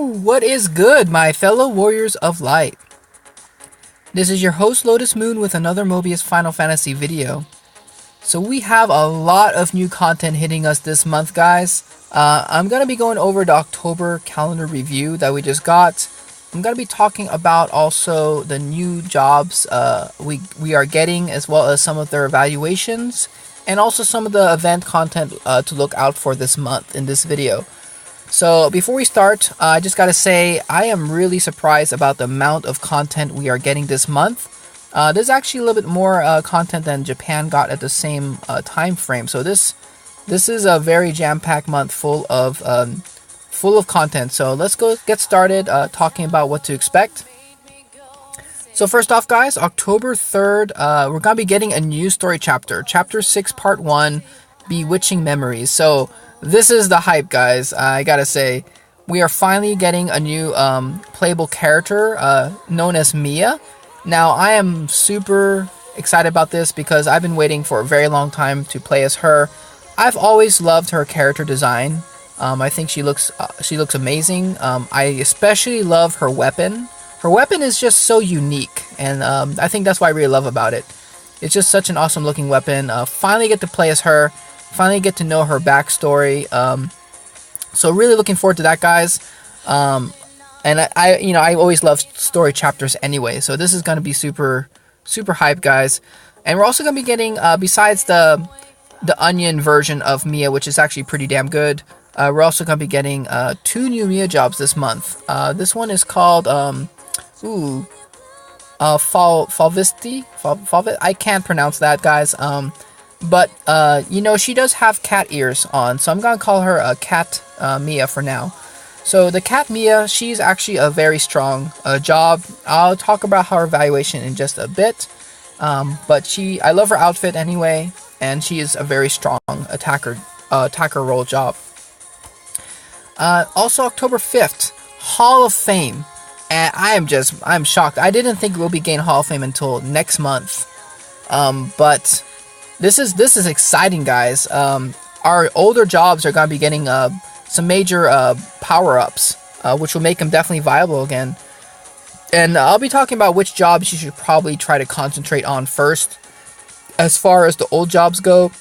What is good, my fellow warriors of light? This is your host Lotus Moon with another Mobius Final Fantasy video. So we have a lot of new content hitting us this month, guys. I'm going to be going over the October calendar review that we just got. I'm going to be talking about also the new jobs we are getting, as well as some of their evaluations, and also some of the event content to look out for this month in this video. So before we start, I just gotta say I am really surprised about the amount of content we are getting this month. There's actually a little bit more content than Japan got at the same time frame. So this is a very jam-packed month full of content. So let's go get started talking about what to expect. So first off, guys, October 3rd, we're gonna be getting a new story chapter, Chapter 6, Part 1, Bewitching Memories. So this is the hype, guys. I gotta say, we are finally getting a new playable character known as MEIA. Now, I am super excited about this because I've been waiting for a very long time to play as her. I've always loved her character design. I think she looks amazing. I especially love her weapon. Her weapon is just so unique, and I think that's what I really love about it. It's just such an awesome looking weapon. Finally get to play as her. Finally get to know her backstory. So really looking forward to that, guys. And I always love story chapters anyway. So this is going to be super hype, guys. And we're also going to be getting, besides the onion version of MEIA, which is actually pretty damn good, we're also going to be getting 2 new MEIA jobs this month. This one is called Falvisti. I can't pronounce that, guys. But, she does have cat ears on, so I'm going to call her a cat MEIA for now. So the cat MEIA, she's actually a very strong job. I'll talk about her evaluation in just a bit. But I love her outfit anyway, and she is a very strong attacker role job. Also October 5th, Hall of Fame. And I'm shocked. I didn't think we'll be getting Hall of Fame until next month. But this is exciting, guys. Our older jobs are going to be getting some major power-ups, which will make them definitely viable again. And I'll be talking about which jobs you should probably try to concentrate on first. As far as the old jobs go,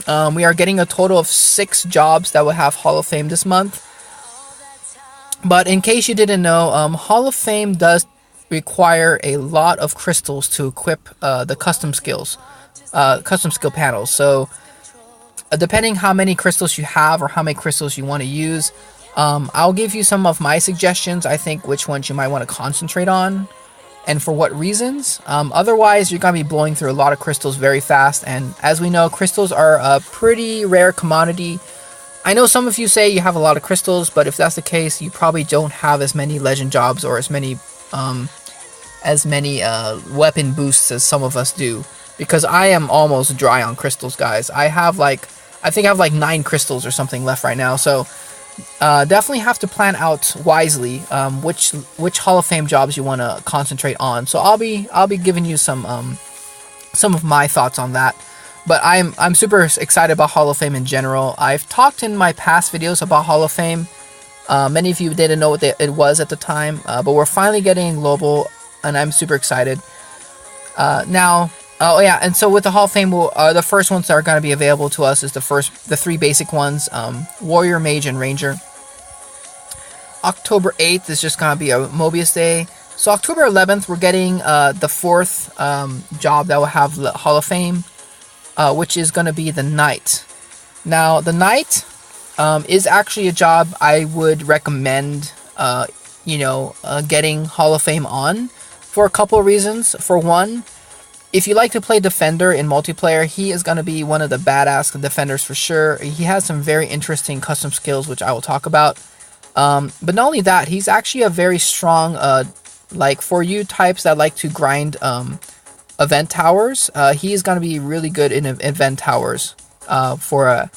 we are getting a total of 6 jobs that will have Hall of Fame this month. But in case you didn't know, Hall of Fame does require a lot of crystals to equip the custom skill panels. So depending how many crystals you have or how many crystals you want to use, I'll give you some of my suggestions. I think which ones you might want to concentrate on and for what reasons. Otherwise, you're going to be blowing through a lot of crystals very fast, and as we know, crystals are a pretty rare commodity. I know some of you say you have a lot of crystals, but if that's the case, you probably don't have as many legend jobs or as many weapon boosts as some of us do. Because I am almost dry on crystals, guys. I think I have like 9 crystals or something left right now. So definitely have to plan out wisely which Hall of Fame jobs you want to concentrate on. So I'll be giving you some of my thoughts on that. But I'm super excited about Hall of Fame in general. I've talked in my past videos about Hall of Fame. Many of you didn't know what it was at the time, but we're finally getting global, and I'm super excited. And so with the Hall of Fame, the first ones that are going to be available to us is the 3 basic ones, Warrior, Mage, and Ranger. October 8th is just going to be a Mobius day. So October 11th, we're getting the 4th job that will have the Hall of Fame, which is going to be the Knight. Now, the Knight is actually a job I would recommend, getting Hall of Fame on for a couple of reasons. For one, if you like to play Defender in multiplayer, he is going to be one of the badass defenders for sure. He has some very interesting custom skills, which I will talk about. But not only that, he's actually a very strong, for you types that like to grind event towers, he is going to be really good in event towers for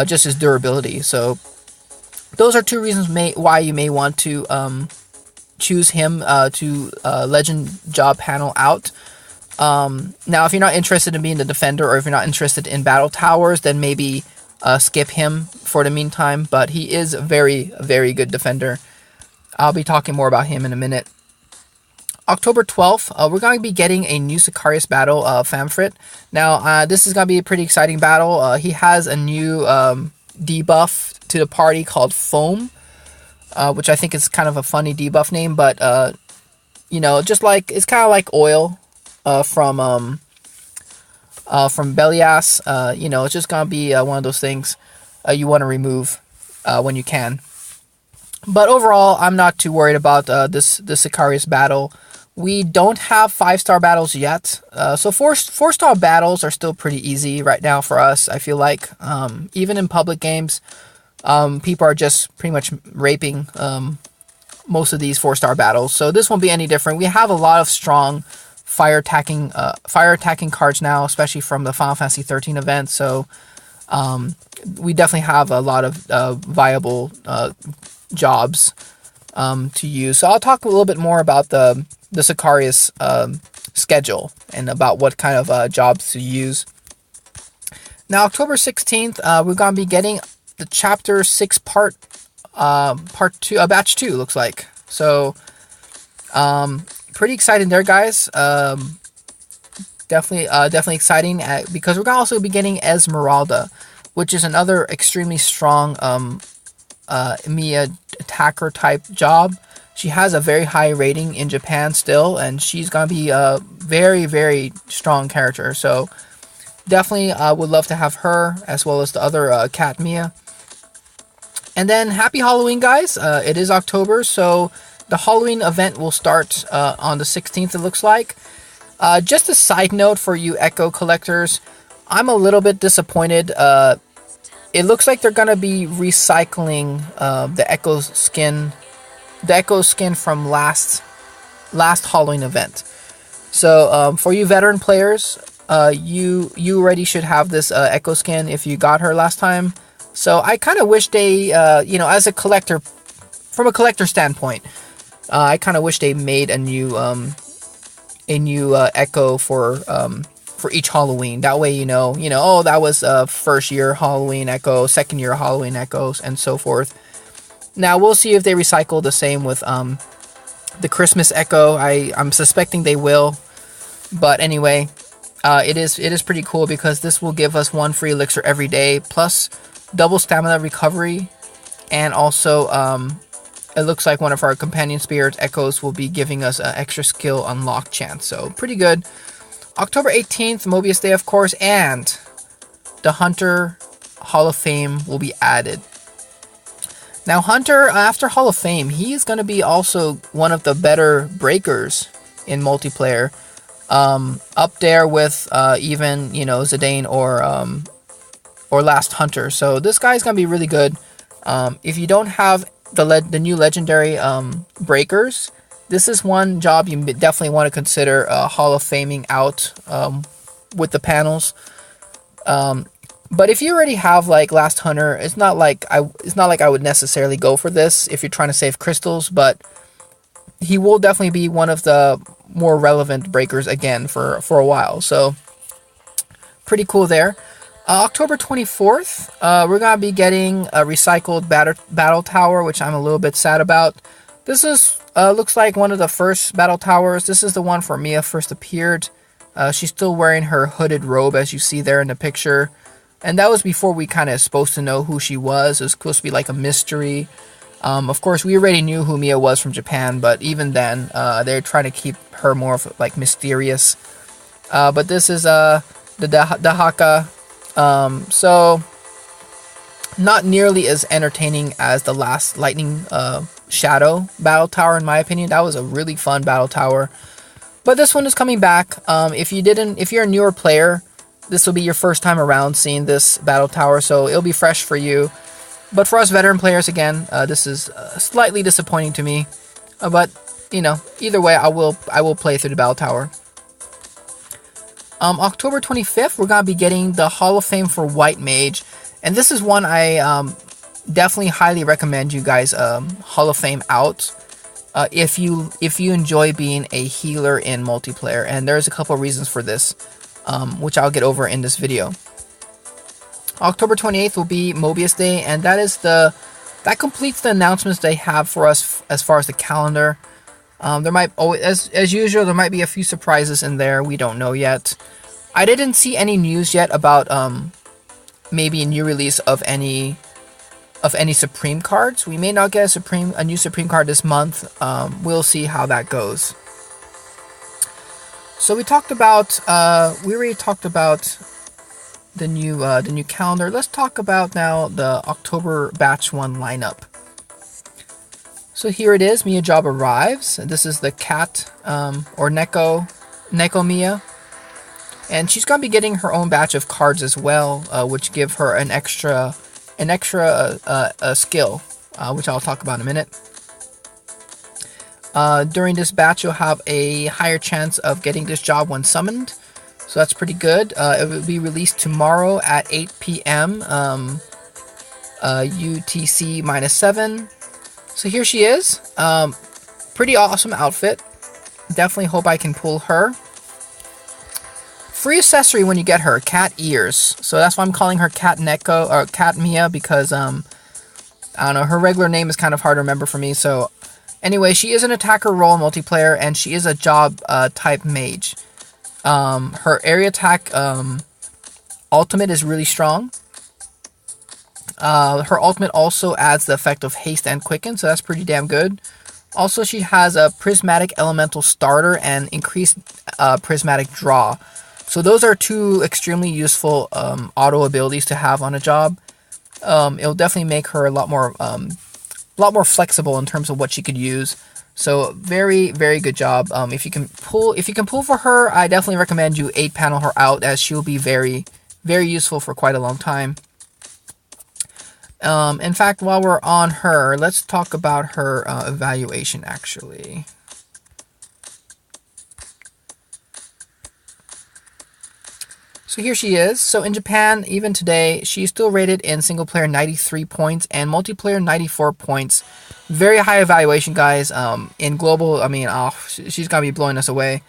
just his durability. So those are 2 reasons why you may want to choose him to legend job panel out. Now, if you're not interested in being the defender, or if you're not interested in battle towers, then maybe skip him for the meantime. But he is a very, very good defender. I'll be talking more about him in a minute. October 12th, we're going to be getting a new Sicarius battle, Famfrit. Now, this is going to be a pretty exciting battle. He has a new debuff to the party called Foam, which I think is kind of a funny debuff name, but, you know, just like, it's kind of like Oil from Belias. You know, it's just going to be one of those things you want to remove when you can. But overall, I'm not too worried about this Sicarius battle. We don't have 5-star battles yet, so 4-star battles are still pretty easy right now for us. I feel like even in public games, people are just pretty much raping most of these 4-star battles. So this won't be any different. We have a lot of strong fire attacking cards now, especially from the Final Fantasy 13 event. So we definitely have a lot of viable jobs to use. So I'll talk a little bit more about the Sicarius schedule and about what kind of jobs to use. Now, October 16th, we're going to be getting the Chapter 6 part 2, Batch 2, looks like. So, pretty exciting there, guys. Definitely exciting because we're going to also be getting Esmeralda, which is another extremely strong MEIA attacker type job. She has a very high rating in Japan still, and she's going to be a very, very strong character. So definitely would love to have her as well as the other cat MEIA. And then happy Halloween, guys. It is October, so the Halloween event will start on the 16th, it looks like. Just a side note for you Echo collectors, I'm a little bit disappointed. It looks like they're going to be recycling the Echo skin from last Halloween event. So for you veteran players, you already should have this Echo skin if you got her last time. So I kind of wish they, you know, as a collector, from a collector standpoint, I kind of wish they made a new Echo for each Halloween. That way, you know, oh, that was first year Halloween Echo, second year Halloween Echoes, and so forth. Now we'll see if they recycle the same with the Christmas Echo. I'm suspecting they will, but anyway, it is pretty cool because this will give us 1 free elixir every day, plus double stamina recovery, and also it looks like one of our companion spirits Echoes will be giving us an extra skill unlock chance. So pretty good. October 18th, Mobius Day, of course, and the Hunter Hall of Fame will be added. Now, Hunter, after Hall of Fame, he is going to be also one of the better breakers in multiplayer. Up there with even, you know, Zidane or Last Hunter. So this guy's going to be really good. If you don't have the new legendary breakers, this is one job you definitely want to consider Hall of Faming out with the panels. But if you already have like Last Hunter, it's not like I would necessarily go for this if you're trying to save crystals, but he will definitely be one of the more relevant breakers again for a while. So pretty cool there. October 24th, we're going to be getting a recycled battle tower, which I'm a little bit sad about. This is looks like one of the first battle towers. This is the one where MEIA first appeared. She's still wearing her hooded robe, as you see there in the picture. And that was before we kind of supposed to know who she was. It was supposed to be like a mystery. Of course, we already knew who MEIA was from Japan, but even then, they're trying to keep her more of, like, mysterious. But this is the Dahaka. So, not nearly as entertaining as the last Lightning Shadow battle tower, in my opinion. That was a really fun battle tower. But this one is coming back. If you're a newer player, this will be your first time around seeing this battle tower, so it'll be fresh for you. But for us veteran players, again, this is slightly disappointing to me. But, you know, either way, I will play through the battle tower. October 25th, we're going to be getting the Hall of Fame for White Mage. And this is one I definitely highly recommend you guys Hall of Fame out. If you enjoy being a healer in multiplayer. And there's a couple of reasons for this, which I'll get over in this video. October 28th will be Mobius Day, and that is the that completes the announcements they have for us as far as the calendar. There might always, as usual, there might be a few surprises in there. We don't know yet. I didn't see any news yet about maybe a new release of any Supreme cards. We may not get a new Supreme card this month. We'll see how that goes. So we already talked about the new calendar. Let's talk about now the October Batch 1 lineup. So here it is. MEIA job arrives. This is the cat or Neko MEIA. And she's going to be getting her own batch of cards as well, which give her an extra skill, which I'll talk about in a minute. During this batch, you'll have a higher chance of getting this job when summoned. So that's pretty good. It will be released tomorrow at 8 p.m. UTC -7. So here she is. Pretty awesome outfit. Definitely hope I can pull her. Free accessory when you get her, cat ears. So that's why I'm calling her Cat Neko or Cat MEIA, because I don't know, her regular name is kind of hard to remember for me. So anyway, she is an attacker role in multiplayer, and she is a job type mage. Her area attack ultimate is really strong. Her ultimate also adds the effect of haste and quicken, so that's pretty damn good. Also, she has a prismatic elemental starter and increased prismatic draw. So those are two extremely useful auto abilities to have on a job. It'll definitely make her a lot more flexible in terms of what she could use. So very, very good job. If you can pull for her, I definitely recommend you 8-panel her out, as she'll be very, very useful for quite a long time. In fact, while we're on her, let's talk about her evaluation actually. So here she is. So in Japan, even today, she's still rated in single player 93 points and multiplayer 94 points. Very high evaluation, guys. In global, I mean, she's gonna be blowing us away.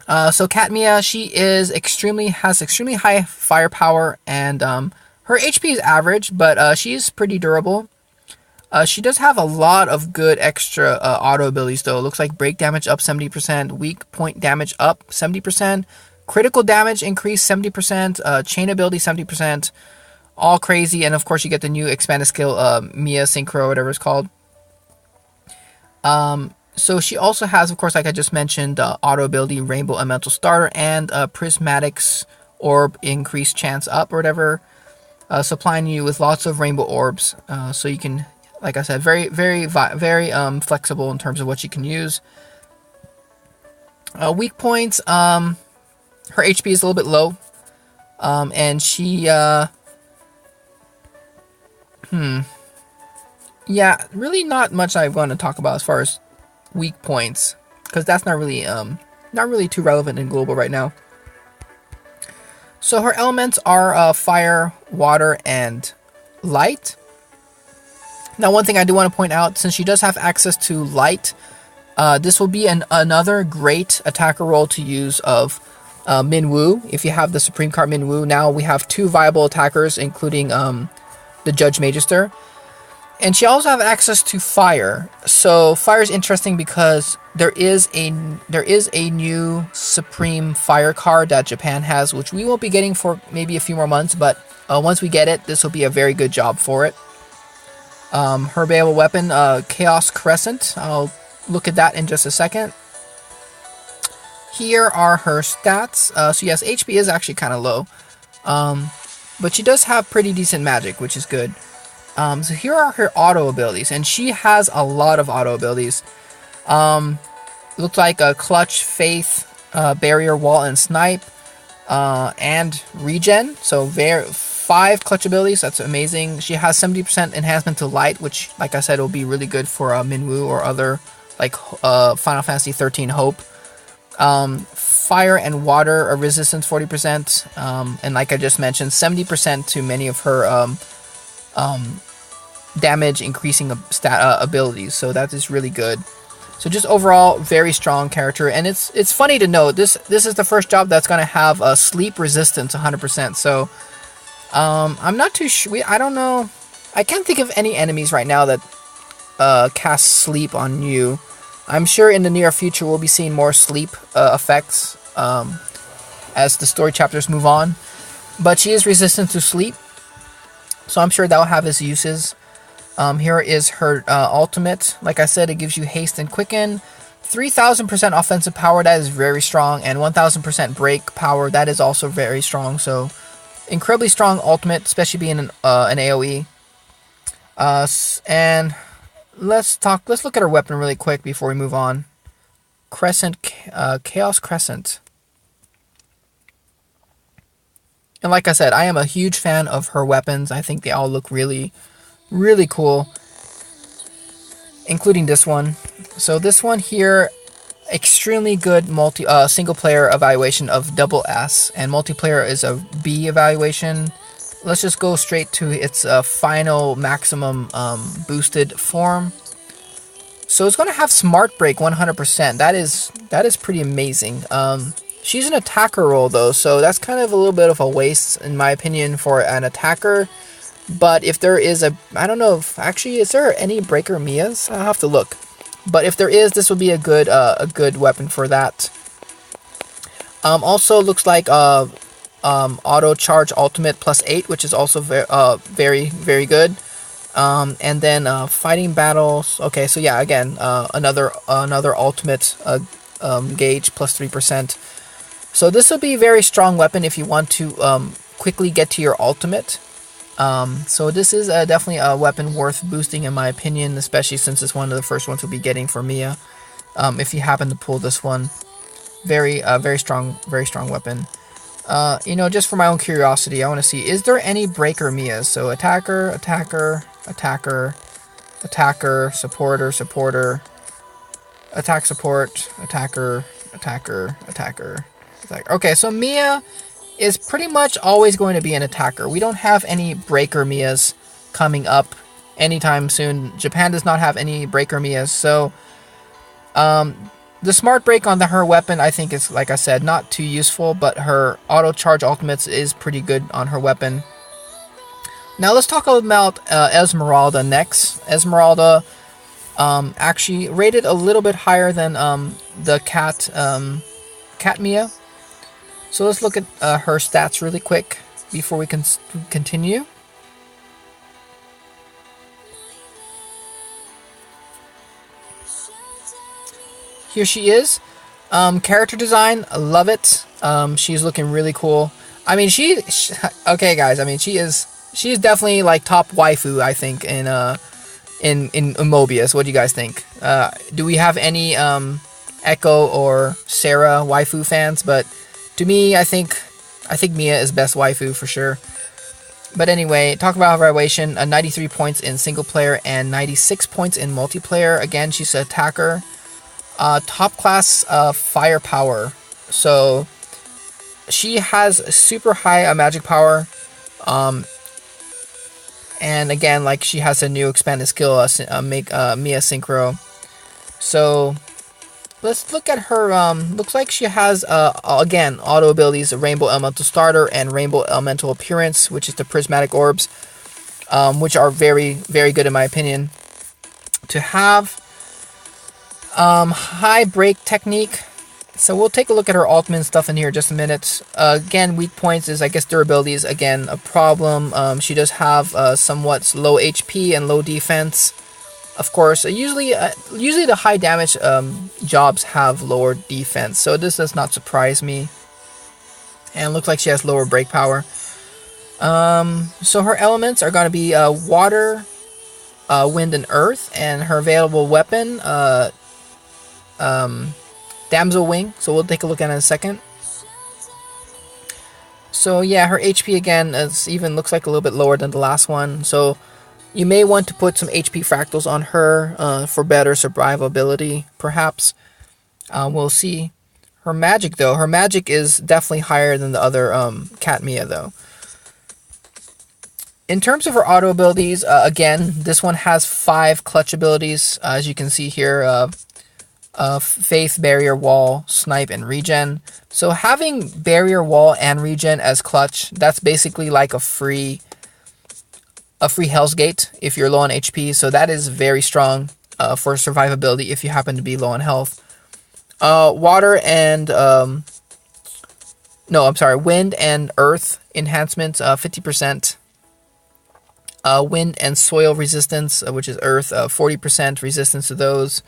So Cat MEIA, she has extremely high firepower, and her HP is average, but she's pretty durable. She does have a lot of good extra auto abilities though. It looks like break damage up 70%, weak point damage up 70%. Critical damage increase 70%, chain ability 70%, all crazy. And of course you get the new expanded skill, MEIA Synchro, whatever it's called. So she also has, of course, like I just mentioned, auto ability Rainbow Elemental Starter and Prismatics Orb increased chance up or whatever, supplying you with lots of rainbow orbs. So you can, like I said, very flexible in terms of what you can use. Weak points. Her HP is a little bit low, and she, yeah, really not much I want to talk about as far as weak points, because that's not really too relevant in global right now. So her elements are fire, water, and light. Now, one thing I do want to point out, since she does have access to light, this will be another great attacker role to use of Minwoo. If you have the Supreme card Minwoo, now we have 2 viable attackers, including the Judge Magister. And she also have access to fire. So fire is interesting because there is a new Supreme Fire card that Japan has, which we won't be getting for maybe a few more months, but once we get it, this will be a very good job for it. Her available weapon, Chaos Crescent. I'll look at that in just a second. Here are her stats. So yes, HP is actually kind of low, but she does have pretty decent magic, which is good. So here are her auto abilities, and she has a lot of auto abilities. Looks like a Clutch, Faith, Barrier, Wall, and Snipe, and Regen. So 5 clutch abilities. That's amazing. She has 70% enhancement to Light, which, like I said, will be really good for Minwoo or other, like Final Fantasy 13 Hope. Fire and water are resistance 40%, and like I just mentioned, 70% to many of her damage increasing abilities. So that is really good. So just overall, very strong character. And it's funny to note, this is the first job that's going to have a sleep resistance 100%. So I'm not too sure. I don't know I can't think of any enemies right now that cast sleep on you. I'm sure in the near future we'll be seeing more sleep effects as the story chapters move on. But she is resistant to sleep, so I'm sure that will have its uses. Here is her ultimate. Like I said, it gives you haste and quicken. 3,000% offensive power, that is very strong. And 1,000% break power, that is also very strong. So, incredibly strong ultimate, especially being an AoE. And let's look at her weapon really quick before we move on. Chaos Crescent. And like I said, I am a huge fan of her weapons. I think they all look really, really cool, including this one. So this one here, extremely good single player evaluation of double S, and multiplayer is a B evaluation. Let's just go straight to its final maximum boosted form. So it's going to have Smart Break 100%. That is pretty amazing. She's an attacker role though, so that's kind of a little bit of a waste in my opinion for an attacker. But if there is I don't know if actually is there any breaker MEIAs? I'll have to look. But if there is, this would be a good weapon for that. Also looks like auto charge ultimate +8, which is also very very good. And then fighting battles. Okay, so yeah, again another ultimate gauge +3%. So this will be a very strong weapon if you want to quickly get to your ultimate. So this is definitely a weapon worth boosting in my opinion, especially since it's one of the first ones we'll be getting for MEIA. If you happen to pull this one, very strong weapon. Just for my own curiosity, I want to see, is there any breaker MEIAs? So attacker, supporter, attack support, attacker. Okay, so MEIA is pretty much always going to be an attacker. We don't have any breaker MEIAs coming up anytime soon. Japan does not have any breaker MEIAs, so the smart break on her weapon I think is, like I said, not too useful, but her auto charge ultimates is pretty good on her weapon. Now let's talk about Esmeralda next. Esmeralda actually rated a little bit higher than the cat MEIA. So let's look at her stats really quick before we can continue. Here she is. Character design, I love it. She's looking really cool. I mean, okay, guys. I mean, she is definitely like top waifu, I think, in Mobius. What do you guys think? Do we have any Echo or Sarah waifu fans? But to me, I think MEIA is best waifu for sure. But anyway, talk about evaluation. 93 points in single player and 96 points in multiplayer. Again, she's an attacker. Top class firepower. So she has super high magic power. And again, like, she has a new expanded skill, make MEIA Synchro. So let's look at her. Looks like she has again auto abilities: Rainbow Elemental Starter and Rainbow Elemental Appearance, which is the prismatic orbs, which are very very good in my opinion to have. High break technique. So we'll take a look at her ultimate stuff in here in just a minute. Again, weak points is, I guess, durability is again a problem. She does have somewhat low HP and low defense. Of course, usually the high damage jobs have lower defense, so this does not surprise me. And it looks like she has lower break power. So her elements are going to be water, wind, and earth, and her available weapon, Damsel Wing. So we'll take a look at it in a second. So yeah, her HP again looks like a little bit lower than the last one. So you may want to put some HP fractals on her for better survivability, perhaps. We'll see. Her magic though, her magic is definitely higher than the other cat MEIA though. In terms of her auto abilities, again, this one has 5 clutch abilities, as you can see here. Faith, Barrier, Wall, Snipe, and Regen. So having Barrier, Wall, and Regen as clutch, that's basically like a free a free Hell's Gate if you're low on HP, so that is very strong for survivability if you happen to be low on health. Water and wind and earth enhancements, 50%. Wind and soil resistance, which is earth, 40% resistance to those.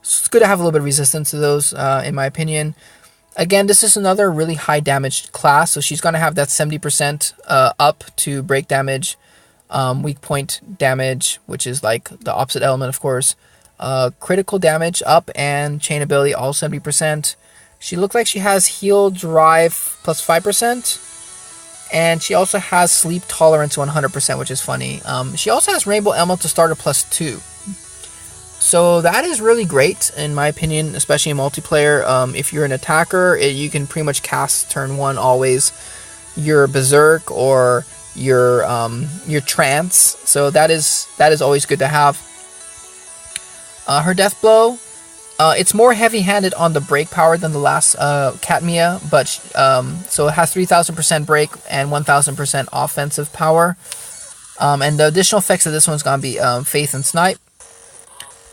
So it's good to have a little bit of resistance to those, in my opinion. Again, this is another really high damage class, so she's going to have that 70% up to break damage, weak point damage, which is like the opposite element, of course. Critical damage up, and chain ability all 70%. She looks like she has heal drive plus 5%. And she also has sleep tolerance 100%, which is funny. She also has Rainbow Elemental Starter plus 2. So that is really great, in my opinion, especially in multiplayer. If you're an attacker, you can pretty much cast turn 1 always your Berserk or your Trance. So that is always good to have. Her Death Blow, it's more heavy-handed on the break power than the last Cat MEIA, but so it has 3,000% break and 1,000% offensive power. And the additional effects of this one's gonna be Faith and Snipe,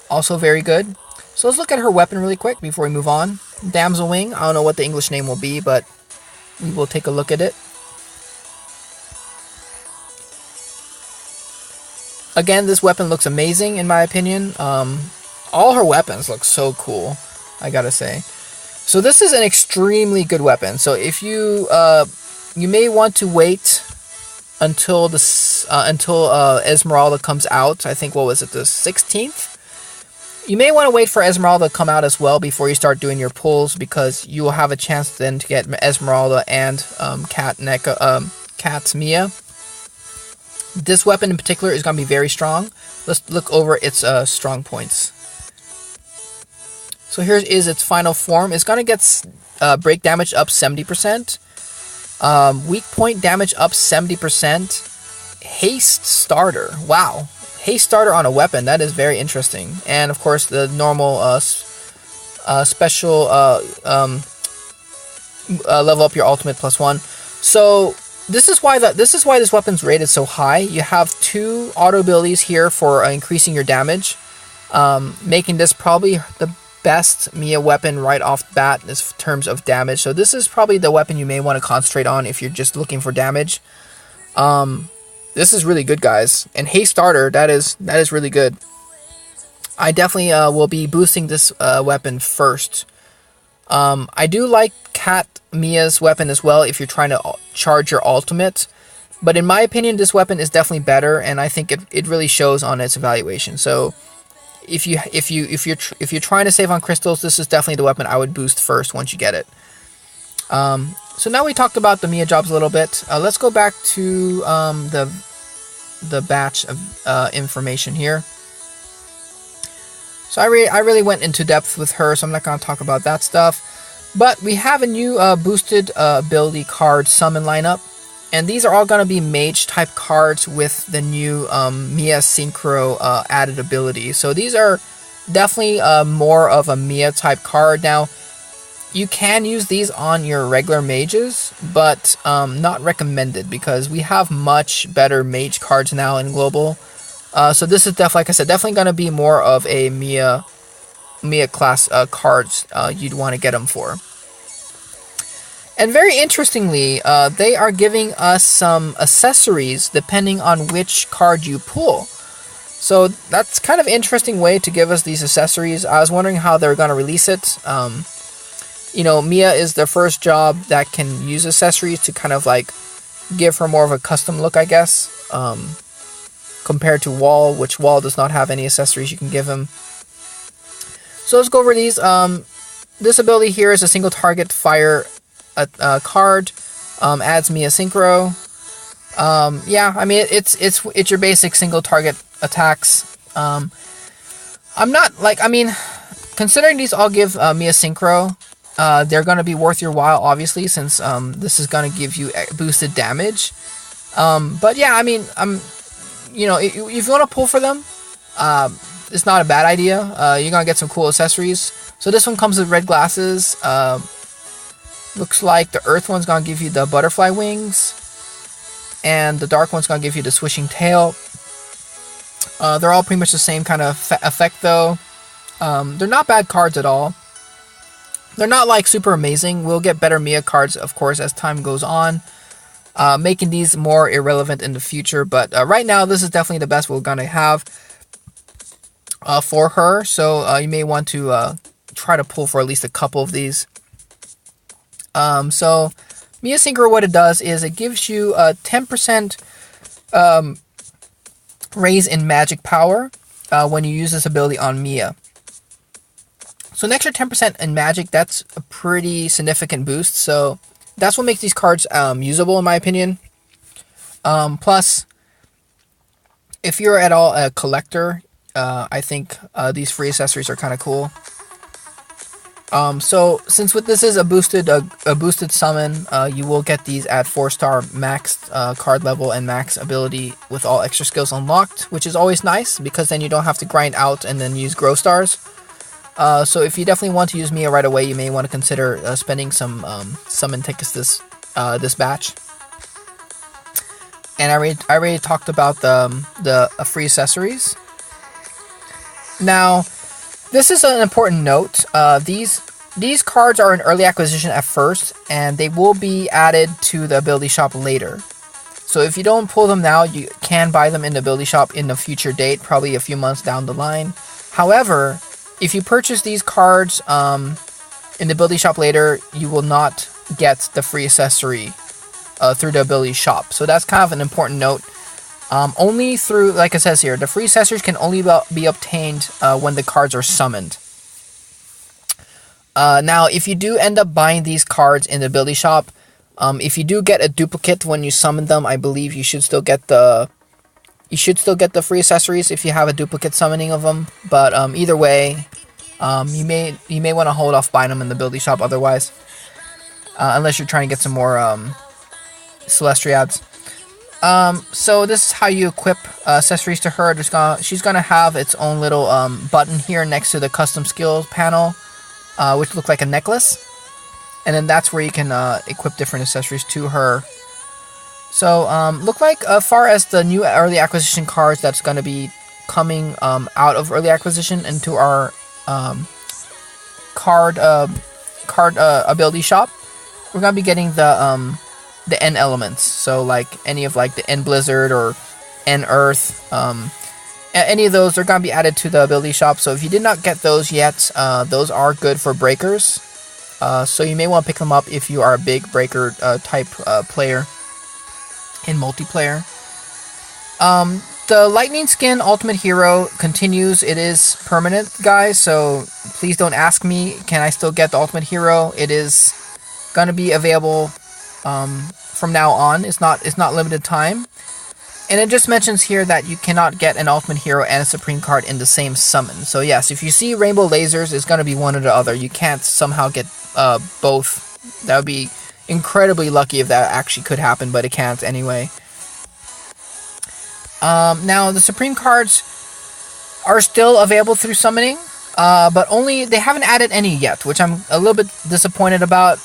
also very good. So let's look at her weapon really quick before we move on. Damsel Wing. I don't know what the English name will be, but we will take a look at it. Again, this weapon looks amazing in my opinion. All her weapons look so cool, I gotta say. So this is an extremely good weapon. So if you you may want to wait until Esmeralda comes out. I think, what was it, the 16th? You may want to wait for Esmeralda to come out as well before you start doing your pulls, because you will have a chance then to get Esmeralda and Cat's MEIA. This weapon in particular is going to be very strong. Let's look over its strong points. So here is its final form. It's going to get break damage up 70%. Weak point damage up 70%. Haste starter. Wow. Haste starter on a weapon. That is very interesting. And of course the normal special level up your ultimate plus 1. So this is why this weapon's rated so high. You have 2 auto abilities here for increasing your damage, making this probably the best MEIA weapon right off the bat in terms of damage. So this is probably the weapon you may want to concentrate on if you're just looking for damage. This is really good, guys. And Haste Starter, that is really good. I definitely will be boosting this weapon first. I do like Cat MEIA's weapon as well if you're trying to charge your ultimate. But in my opinion, this weapon is definitely better, and I think it really shows on its evaluation. So if you're trying to save on crystals, this is definitely the weapon I would boost first once you get it. So now we talked about the MEIA jobs a little bit. Let's go back to the batch of information here. So I really went into depth with her, so I'm not going to talk about that stuff. But we have a new boosted ability card summon lineup. And these are all going to be mage type cards with the new MEIA Synchro added ability. So these are definitely more of a MEIA type card. Now, you can use these on your regular mages, but not recommended, because we have much better mage cards now in global. So this is definitely, like I said, definitely going to be more of a MEIA class cards you'd want to get them for. And very interestingly, they are giving us some accessories depending on which card you pull. So that's kind of an interesting way to give us these accessories. I was wondering how they're going to release it. You know, MEIA is the first job that can use accessories to kind of like give her more of a custom look, I guess. Compared to Wall, which Wall does not have any accessories you can give him. So let's go over these. This ability here is a single target fire card. Adds MEIA Synchro. Yeah, I mean it's your basic single target attacks. I'm not like, I mean, considering these all give MEIA Synchro, they're gonna be worth your while, obviously, since this is gonna give you boosted damage. But yeah, I mean, you know, if you want to pull for them, it's not a bad idea. You're gonna get some cool accessories. So this one comes with red glasses. Looks like the earth one's gonna give you the butterfly wings, and the dark one's gonna give you the swishing tail. They're all pretty much the same kind of effect though. They're not bad cards at all. They're not like super amazing. We'll get better MEIA cards, of course, as time goes on, making these more irrelevant in the future. But right now, this is definitely the best we're going to have for her. So you may want to try to pull for at least a couple of these. So MEIA Synchro, what it does is it gives you a 10% raise in magic power when you use this ability on MEIA. So an extra 10% in magic, that's a pretty significant boost. So that's what makes these cards usable, in my opinion. Plus, if you're at all a collector, I think these free accessories are kind of cool. So since this is a boosted summon, you will get these at 4-star maxed card level and max ability with all extra skills unlocked, which is always nice because then you don't have to grind out and then use grow stars. So if you definitely want to use MEIA right away, you may want to consider spending some summon tickets this batch. And I already talked about the free accessories. Now, this is an important note. These cards are in early acquisition at first, and they will be added to the ability shop later. So if you don't pull them now, you can buy them in the ability shop in a future date, probably a few months down the line. However, if you purchase these cards in the ability shop later, you will not get the free accessory through the ability shop. So that's kind of an important note. Only through, like it says here, the free accessories can only be obtained when the cards are summoned. Now, if you do end up buying these cards in the ability shop, if you do get a duplicate when you summon them, I believe you should still get the free accessories if you have a duplicate summoning of them. But either way, you may want to hold off buying them in the ability shop otherwise, unless you're trying to get some more Celestiads. So this is how you equip accessories to her. She's gonna have its own little button here next to the custom skills panel, which look like a necklace, and then that's where you can equip different accessories to her. So look like as far as the new early acquisition cards that's gonna be coming out of early acquisition into our card ability shop, we're gonna be getting the N elements, so like any of like the N Blizzard or N Earth, any of those are going to be added to the ability shop. So if you did not get those yet, those are good for breakers, so you may want to pick them up if you are a big breaker type player in multiplayer. The Lightning Skin Ultimate Hero continues. It is permanent, guys, so please don't ask me, can I still get the Ultimate Hero? It is going to be available from now on. It's not limited time, and it just mentions here that you cannot get an Ultimate Hero and a Supreme card in the same summon. So yes, if you see Rainbow Lasers, it's going to be one or the other. You can't somehow get both. That would be incredibly lucky if that actually could happen, but it can't anyway. Now the Supreme cards are still available through summoning, but they haven't added any yet, which I'm a little bit disappointed about.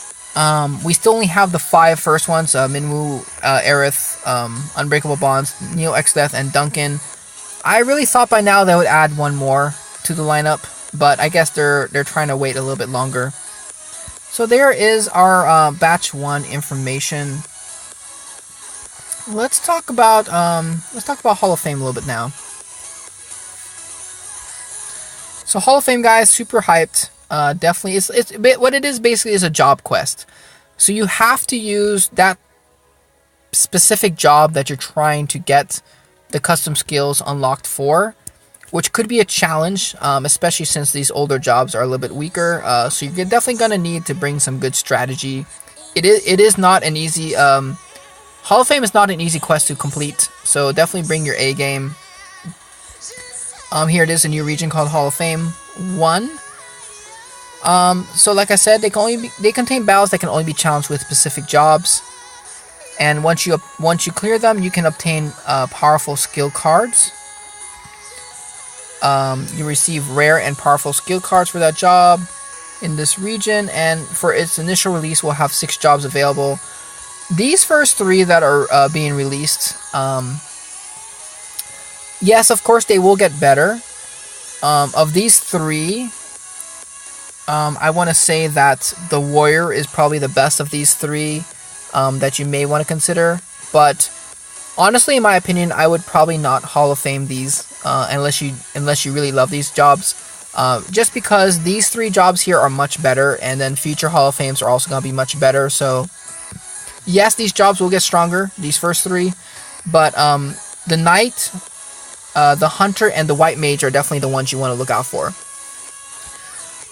We still only have the 5 first ones, Minwoo, Aerith, Unbreakable Bonds, Neo X-Death, and Duncan. I really thought by now they would add one more to the lineup, but I guess they're trying to wait a little bit longer. So there is our batch 1 information. Let's talk about Hall of Fame a little bit now. So Hall of Fame, guys, super hyped. Definitely, it's what it is basically is a job quest. So you have to use that specific job that you're trying to get the custom skills unlocked for, which could be a challenge, especially since these older jobs are a little bit weaker. So you're definitely gonna need to bring some good strategy. It is not an easy Hall of Fame is not an easy quest to complete. So definitely bring your A game. Here it is, a new region called Hall of Fame 1. So like I said, they contain battles that can only be challenged with specific jobs, and once you clear them, you can obtain powerful skill cards. You receive rare and powerful skill cards for that job in this region, and for its initial release, we'll have 6 jobs available. These first 3 that are being released Yes, of course they will get better. Of these three, I want to say that the warrior is probably the best of these three that you may want to consider. But honestly, in my opinion, I would probably not Hall of Fame these unless you really love these jobs. Just because these three jobs here are much better, and then future Hall of Fames are also going to be much better. So yes, these jobs will get stronger, these first three, but the knight, the hunter, and the white mage are definitely the ones you want to look out for.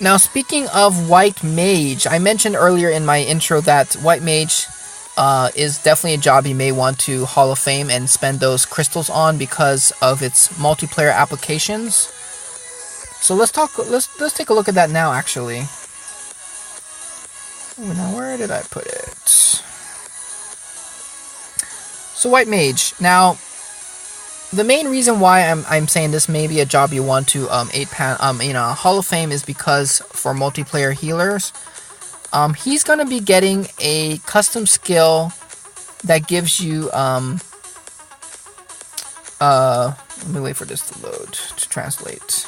Now, speaking of white mage, I mentioned earlier in my intro that white mage is definitely a job you may want to Hall of Fame and spend those crystals on because of its multiplayer applications. So let's take a look at that now, actually. Ooh, now where did I put it? So white mage. Now, the main reason why I'm saying this may be a job you want to Hall of Fame is because for multiplayer healers, he's gonna be getting a custom skill that gives you let me wait for this to load to translate.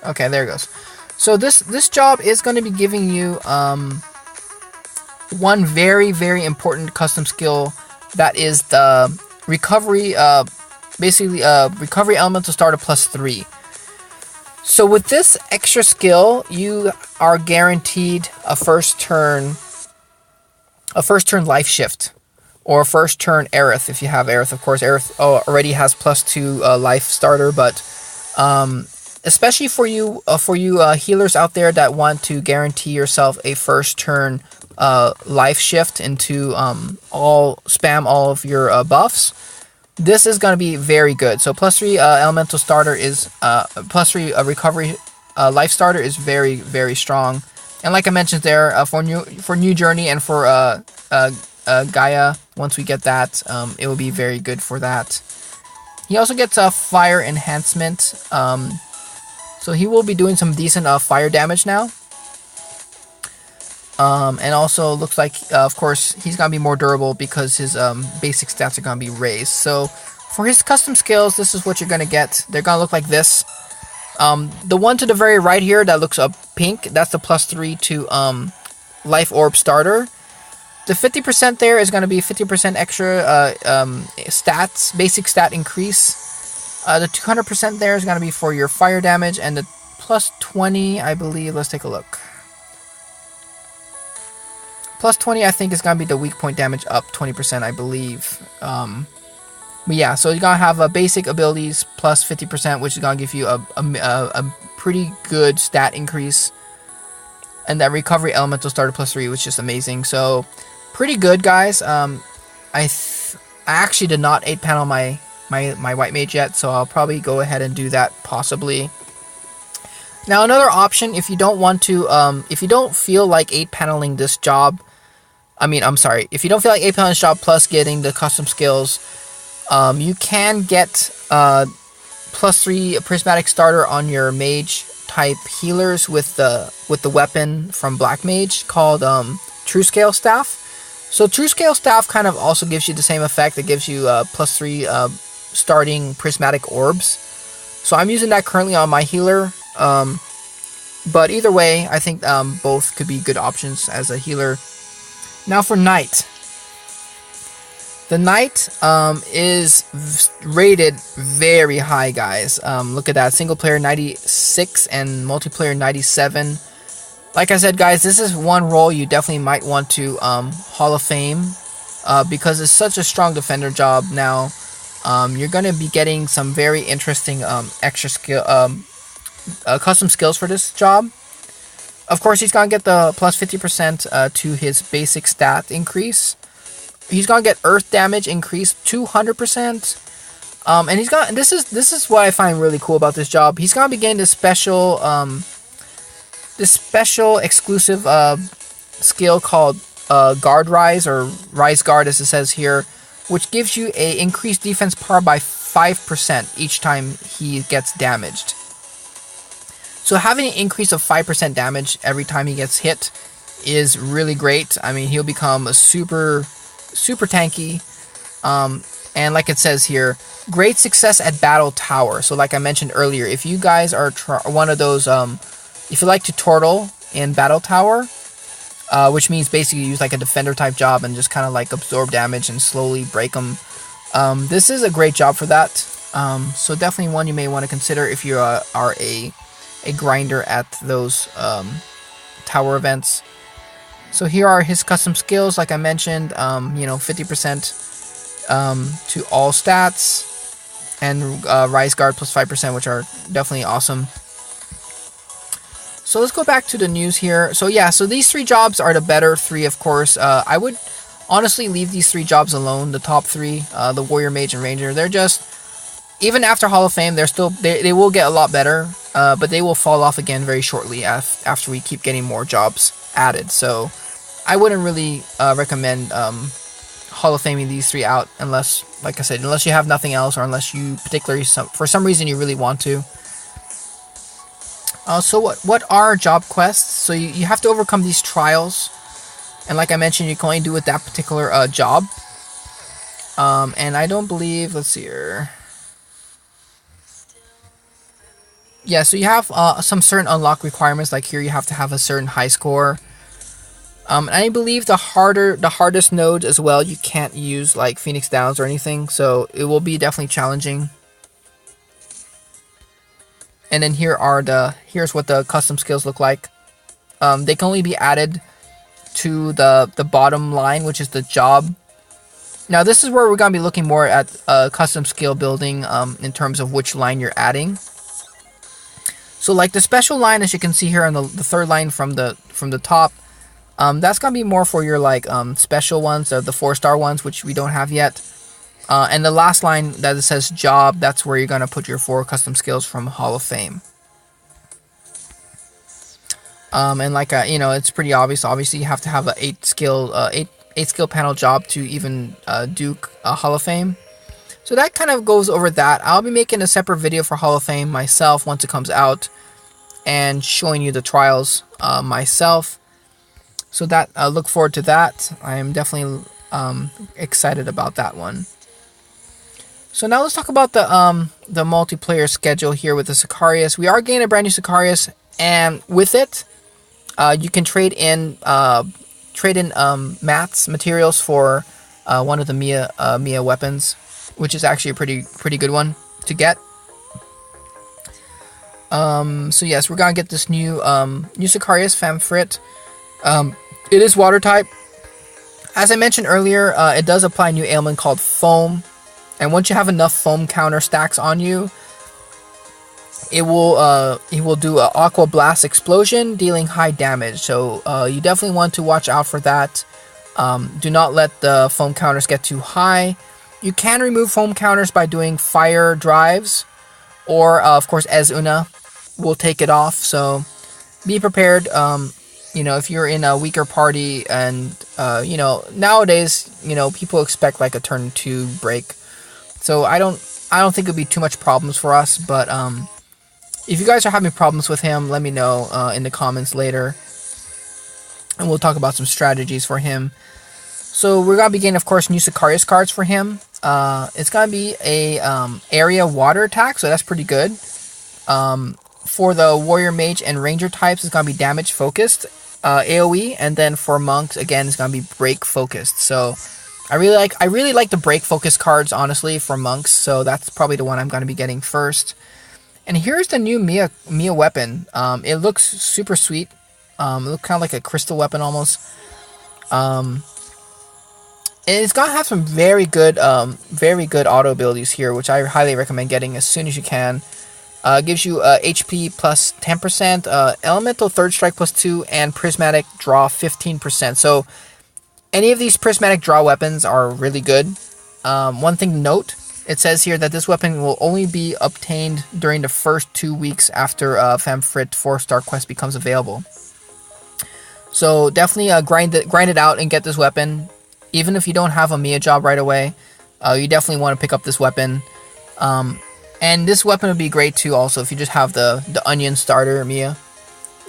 Okay, there it goes. So this job is going to be giving you one very, very important custom skill, that is the recovery, recovery elemental starter +3. So with this extra skill, you are guaranteed a first turn life shift, or a first turn Aerith if you have Aerith. Of course, Aerith already has +2 life starter, but especially for you healers out there that want to guarantee yourself a first turn life shift into spam all of your buffs, this is going to be very good. So +3 elemental starter is +3 recovery life starter is very, very strong. And like I mentioned there, for new journey and for Gaia, once we get that, it will be very good for that. He also gets a fire enhancement. So he will be doing some decent fire damage now. And also looks like, of course, he's going to be more durable because his basic stats are going to be raised. So for his custom skills, this is what you're going to get. They're going to look like this. The one to the very right here that looks pink, that's the +3 to life orb starter. The 50% there is going to be 50% extra stats, basic stat increase. The 200% there is going to be for your fire damage, and the +20, I believe, let's take a look. +20, I think, is going to be the weak point damage up 20%, I believe. But yeah, so you're going to have basic abilities +50%, which is going to give you a pretty good stat increase. And that recovery elemental starter +3, which is amazing. So, pretty good, guys. I actually did not 8-panel my white mage yet, so I'll probably go ahead and do that possibly. Now, another option, if you don't want to, if you don't feel like 8-paneling this job, if you don't feel like 8-paneling this job plus getting the custom skills, you can get +3 prismatic starter on your mage type healers with the weapon from Black Mage called True Scale Staff. So True Scale Staff kind of also gives you the same effect. It gives you +3 starting prismatic orbs. So I'm using that currently on my healer. But either way, I think both could be good options as a healer. Now for Knight. The Knight is rated very high, guys. Look at that. Single player 96 and multiplayer 97. Like I said, guys, this is one role you definitely might want to Hall of Fame because it's such a strong defender job. Now, you're going to be getting some very interesting extra skill, custom skills for this job. Of course, he's going to get the +50% to his basic stat increase. He's going to get earth damage increase 200%. And he's got, this is what I find really cool about this job. He's going to be getting this special exclusive skill called Guard Rise, or Rise Guard as it says here, which gives you a increased defense power by 5% each time he gets damaged. So having an increase of 5% damage every time he gets hit is really great. I mean, he'll become a super tanky. And like it says here, great success at Battle Tower. So like I mentioned earlier, if you guys are one of those, if you like to turtle in Battle Tower, which means basically use like a defender type job and just kind of like absorb damage and slowly break them, this is a great job for that. So definitely one you may want to consider if you are a grinder at those tower events. So here are his custom skills, like I mentioned, 50% to all stats, and Rise Guard plus 5%, which are definitely awesome. So let's go back to the news here. So yeah, so these 3 jobs are the better 3, of course. I would honestly leave these 3 jobs alone. The top 3, the Warrior, Mage, and Ranger, they're just, even after Hall of Fame, they will get a lot better, but they will fall off again very shortly after we keep getting more jobs added. So I wouldn't really recommend Hall of Faming these 3 out unless, like I said, unless you have nothing else, or unless you particularly, for some reason, you really want to. So what are job quests? So you have to overcome these trials, and like I mentioned, you can only do with that particular job. And I don't believe, let's see here. Yeah, so you have some certain unlock requirements, like here you have to have a certain high score. And I believe the hardest nodes as well, you can't use like Phoenix Downs or anything, so it will be definitely challenging. And then here's what the custom skills look like. They can only be added to the bottom line, which is the job. Now this is where we're gonna be looking more at custom skill building in terms of which line you're adding. So like the special line, as you can see here on the 3rd line from the top, that's gonna be more for your like special ones, the 4-star ones, which we don't have yet. And the last line that it says job, that's where you're gonna put your 4 custom skills from Hall of Fame. And like it's pretty obvious. Obviously, you have to have a 8 skill panel job to even do Hall of Fame. So that kind of goes over that. I'll be making a separate video for Hall of Fame myself once it comes out, and showing you the trials myself. So that look forward to that. I am definitely excited about that one. So now let's talk about the multiplayer schedule here with the Sicarius. We are getting a brand new Sicarius, and with it, you can trade in mats materials for one of the MEIA weapons, which is actually a pretty good one to get. So yes, we're gonna get this new Sicarius Famfrit. It is water type. As I mentioned earlier, it does apply a new ailment called Foam. And once you have enough foam counter stacks on you, it will do an Aqua Blast Explosion, dealing high damage. So you definitely want to watch out for that. Do not let the foam counters get too high. You can remove foam counters by doing fire drives, or of course Esuna will take it off. So be prepared. If you're in a weaker party, and nowadays people expect like a turn 2 break. So I don't think it'll be too much problems for us, but if you guys are having problems with him, let me know in the comments later, and we'll talk about some strategies for him. So we're gonna be getting, of course, new Sicarius cards for him. It's gonna be a area water attack, so that's pretty good. For the Warrior, Mage, and Ranger types, it's gonna be damage focused, AOE, and then for monks, again, it's gonna be break focused. So I really like the break focus cards, honestly, for monks. So that's probably the one I'm going to be getting first. And here's the new MEIA weapon. It looks super sweet. It looks kind of like a crystal weapon almost. And it's going to have some very good auto abilities here, which I highly recommend getting as soon as you can. Gives you HP plus 10%, Elemental Third Strike plus 2, and Prismatic Draw 15%. So any of these prismatic draw weapons are really good. One thing to note, it says here that this weapon will only be obtained during the first 2 weeks after Famfrit 4-star quest becomes available. So definitely grind it out and get this weapon. Even if you don't have a MEIA job right away, you definitely want to pick up this weapon. And this weapon would be great too also if you just have the onion starter MEIA.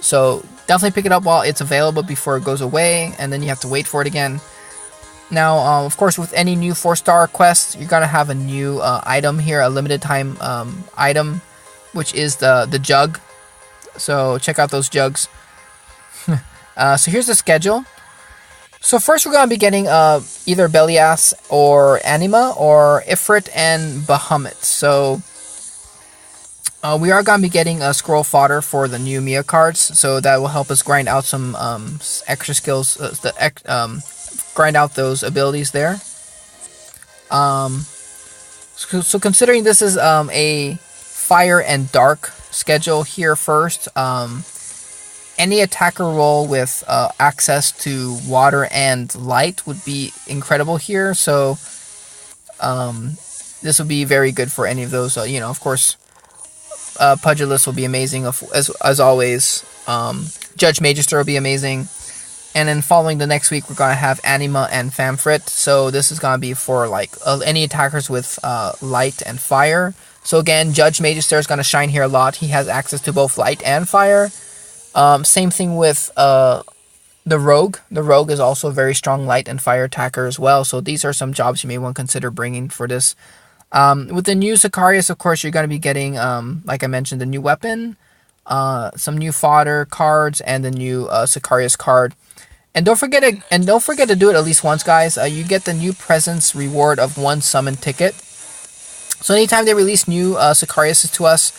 So definitely pick it up while it's available before it goes away, and then you have to wait for it again. Now, of course, with any new 4-star quest, you're gonna have a new item here, a limited time item, which is the jug. So check out those jugs. So here's the schedule. So first we're gonna be getting either Belias or Anima or Ifrit and Bahamut. So we are going to be getting a scroll fodder for the new MEIA cards, so that will help us grind out some extra skills, grind out those abilities there. So considering this is a fire and dark schedule here first, any attacker role with access to water and light would be incredible here. So this would be very good for any of those. You know, of course, Pugilist will be amazing as always. Judge Magister will be amazing. And then following the next week, we're going to have Anima and Famfrit. So this is going to be for like any attackers with light and fire. So again, Judge Magister is going to shine here a lot. He has access to both light and fire. Same thing with the Rogue. The Rogue is also a very strong light and fire attacker as well. So these are some jobs you may want to consider bringing for this. With the new Sicarius, of course, you're going to be getting, like I mentioned, the new weapon, some new fodder cards, and the new Sicarius card. And don't forget to do it at least once, guys. You get the new presence reward of 1 summon ticket. So anytime they release new Sicarius to us,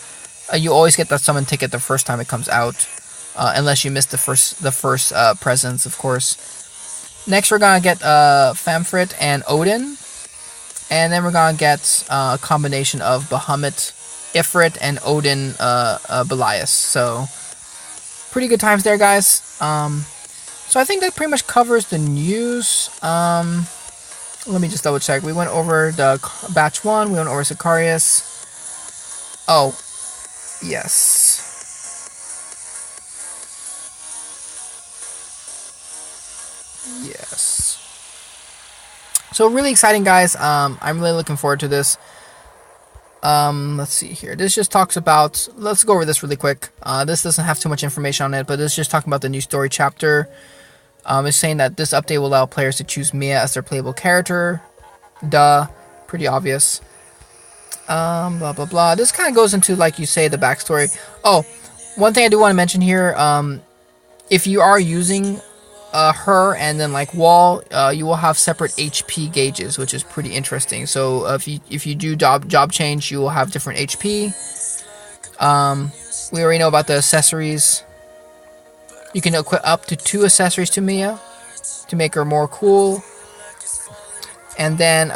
you always get that summon ticket the first time it comes out, unless you miss the first presence, of course. Next, we're gonna get Famfrit and Odin. And then we're going to get a combination of Bahamut, Ifrit, and Odin Belias. So, pretty good times there, guys. So I think that pretty much covers the news. Let me just double check. We went over the batch 1. We went over Sicarius. Oh, yes. Yes. So really exciting, guys. I'm really looking forward to this. Let's see here. This just talks about, let's go over this really quick. This doesn't have too much information on it, but this is just talking about the new story chapter. It's saying that this update will allow players to choose MEIA as their playable character. Duh. Pretty obvious. Blah, blah, blah. This kind of goes into, like you say, the backstory. Oh, one thing I do want to mention here. If you are using her and then like Wall, you will have separate HP gauges, which is pretty interesting. So if you do job change, you will have different HP. We already know about the accessories. You can equip up to 2 accessories to MEIA to make her more cool. And then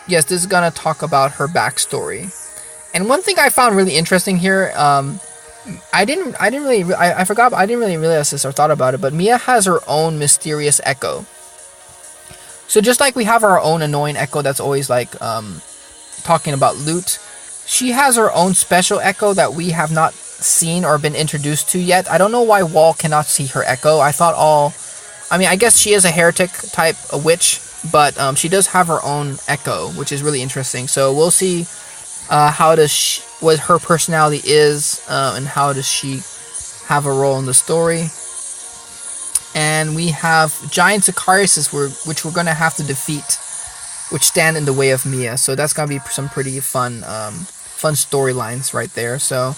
yes, this is gonna talk about her backstory. And one thing I found really interesting here, I didn't really realize this or thought about it, but MEIA has her own mysterious echo. So just like we have our own annoying echo that's always like talking about loot, she has her own special echo that we have not seen or been introduced to yet. I don't know why Wall cannot see her echo. I guess she is a heretic type, a witch, but she does have her own echo, which is really interesting. So we'll see what her personality is, and how does she have a role in the story. And we have giant Sicariuses, which we're going to have to defeat, which stand in the way of MEIA. So that's going to be some pretty fun storylines right there. So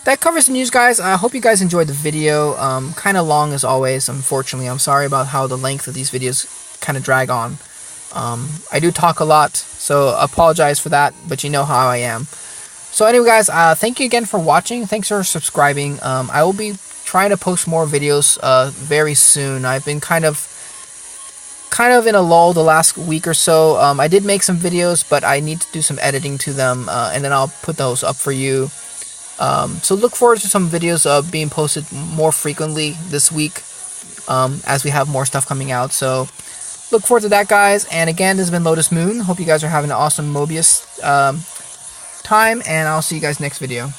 that covers the news, guys. I hope you guys enjoyed the video. Kind of long as always, unfortunately. I'm sorry about how the length of these videos kind of drag on. I do talk a lot, so apologize for that, but you know how I am. So anyway, guys, thank you again for watching. Thanks for subscribing. I will be trying to post more videos very soon. I've been kind of in a lull the last week or so. I did make some videos, but I need to do some editing to them, and then I'll put those up for you. So look forward to some videos being posted more frequently this week, as we have more stuff coming out. So look forward to that, guys. And again, this has been Lotus Moon. Hope you guys are having an awesome Mobius time, and I'll see you guys next video.